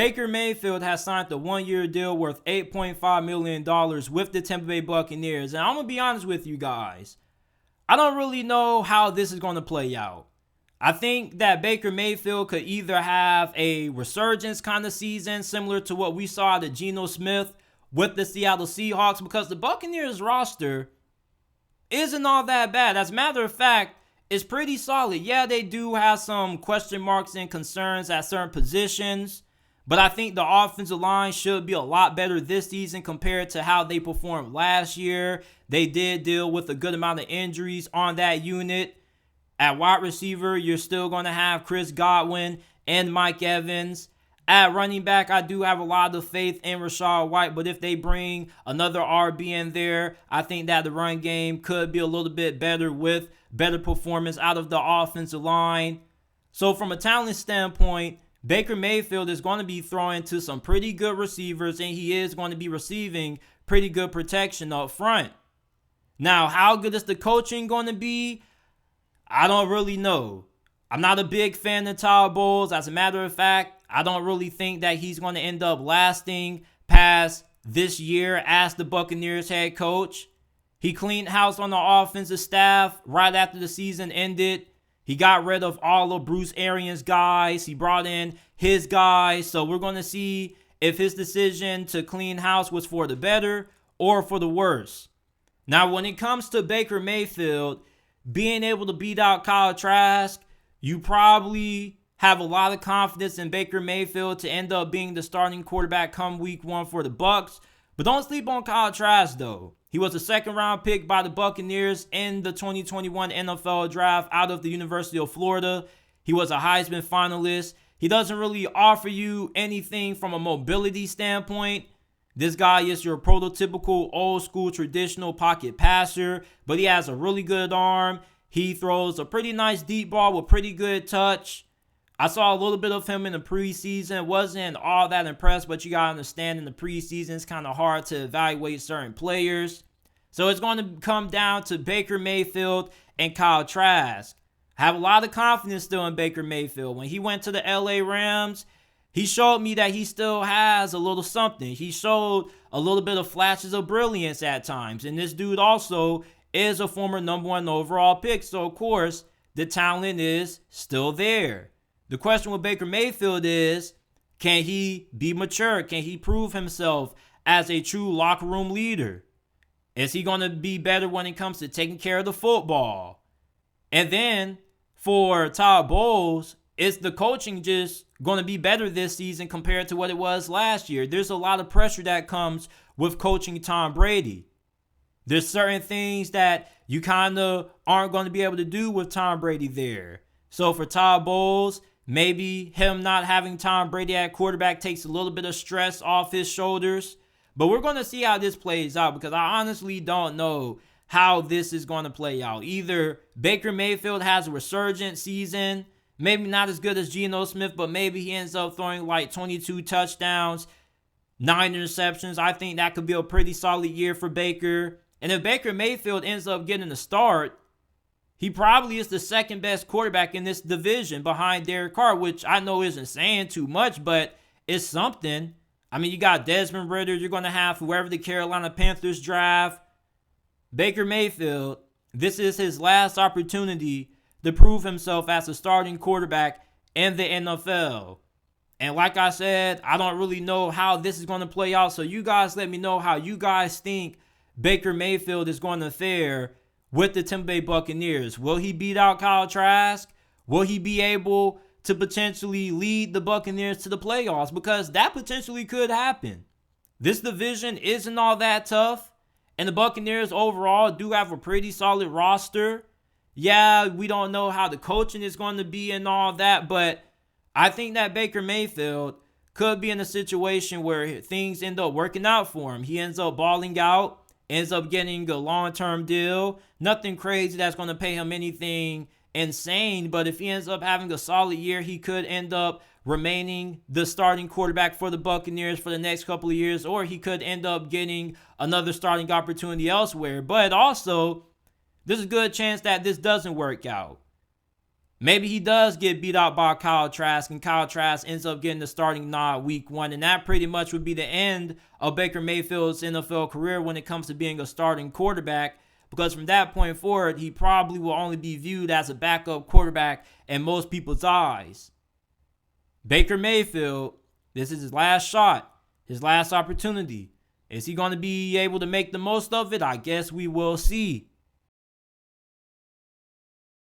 Baker Mayfield has signed a one-year deal worth $8.5 million with the Tampa Bay Buccaneers. And I'm going to be honest with you guys. I don't really know how this is going to play out. I think that Baker Mayfield could either have a resurgence kind of season similar to what we saw out of Geno Smith with the Seattle Seahawks, because the Buccaneers roster isn't all that bad. As a matter of fact, it's pretty solid. Yeah, they do have some question marks and concerns at certain positions, but I think the offensive line should be a lot better this season compared to how they performed last year. They did deal with a good amount of injuries on that unit. At wide receiver, you're still going to have Chris Godwin and Mike Evans. At running back, I do have a lot of faith in Rachaad White, but if they bring another RB in there, I think that the run game could be a little bit better with better performance out of the offensive line. So from a talent standpoint, Baker Mayfield is going to be throwing to some pretty good receivers, and he is going to be receiving pretty good protection up front. Now, how good is the coaching going to be? I don't really know. I'm not a big fan of Todd Bowles. As a matter of fact, I don't really think that he's going to end up lasting past this year as the Buccaneers head coach. He cleaned house on the offensive staff right after the season ended. He got rid of all of Bruce Arians' guys. He brought in his guys. So we're going to see if his decision to clean house was for the better or for the worse. Now, when it comes to Baker Mayfield being able to beat out Kyle Trask, you probably have a lot of confidence in Baker Mayfield to end up being the starting quarterback come week 1 for the Bucs. But don't sleep on Kyle Trask, though. He was a second-round pick by the Buccaneers in the 2021 NFL Draft out of the University of Florida. He was a Heisman finalist. He doesn't really offer you anything from a mobility standpoint. This guy is your prototypical old-school traditional pocket passer, but he has a really good arm. He throws a pretty nice deep ball with pretty good touch. I saw a little bit of him in the preseason. Wasn't all that impressed, but you got to understand in the preseason, it's kind of hard to evaluate certain players. So it's going to come down to Baker Mayfield and Kyle Trask. I have a lot of confidence still in Baker Mayfield. When he went to the LA Rams, he showed me that he still has a little something. He showed a little bit of flashes of brilliance at times. And this dude also is a former #1 overall pick. So, of course, the talent is still there. The question with Baker Mayfield is, can he be mature? Can he prove himself as a true locker room leader? Is he going to be better when it comes to taking care of the football? And then for Todd Bowles, is the coaching just going to be better this season compared to what it was last year? There's a lot of pressure that comes with coaching Tom Brady. There's certain things that you kind of aren't going to be able to do with Tom Brady there. So for Todd Bowles, maybe him not having Tom Brady at quarterback takes a little bit of stress off his shoulders. But we're going to see how this plays out, because I honestly don't know how this is going to play out. Either Baker Mayfield has a resurgent season, maybe not as good as Geno Smith, but maybe he ends up throwing like 22 touchdowns, 9 interceptions. I think that could be a pretty solid year for Baker. And if Baker Mayfield ends up getting a start, he probably is the second best quarterback in this division behind Derek Carr, which I know isn't saying too much, but it's something. I mean, you got Desmond Ridder. You're going to have whoever the Carolina Panthers draft. Baker Mayfield, this is his last opportunity to prove himself as a starting quarterback in the NFL. And like I said, I don't really know how this is going to play out. So you guys let me know how you guys think Baker Mayfield is going to fare with the Tampa Bay Buccaneers. Will he beat out Kyle Trask? Will he be able to potentially lead the Buccaneers to the playoffs? Because that potentially could happen. This division isn't all that tough, and the Buccaneers overall do have a pretty solid roster. Yeah, we don't know how the coaching is going to be and all that, but I think that Baker Mayfield could be in a situation where things end up working out for him. He ends up balling out, ends up getting a long-term deal. Nothing crazy that's going to pay him anything insane, but if he ends up having a solid year, he could end up remaining the starting quarterback for the Buccaneers for the next couple of years, or he could end up getting another starting opportunity elsewhere. But also, there's a good chance that this doesn't work out. Maybe he does get beat out by Kyle Trask, and Kyle Trask ends up getting the starting nod week 1, and that pretty much would be the end of Baker Mayfield's NFL career when it comes to being a starting quarterback, because from that point forward, he probably will only be viewed as a backup quarterback in most people's eyes. Baker Mayfield, this is his last shot, his last opportunity. Is he going to be able to make the most of it? I guess we will see.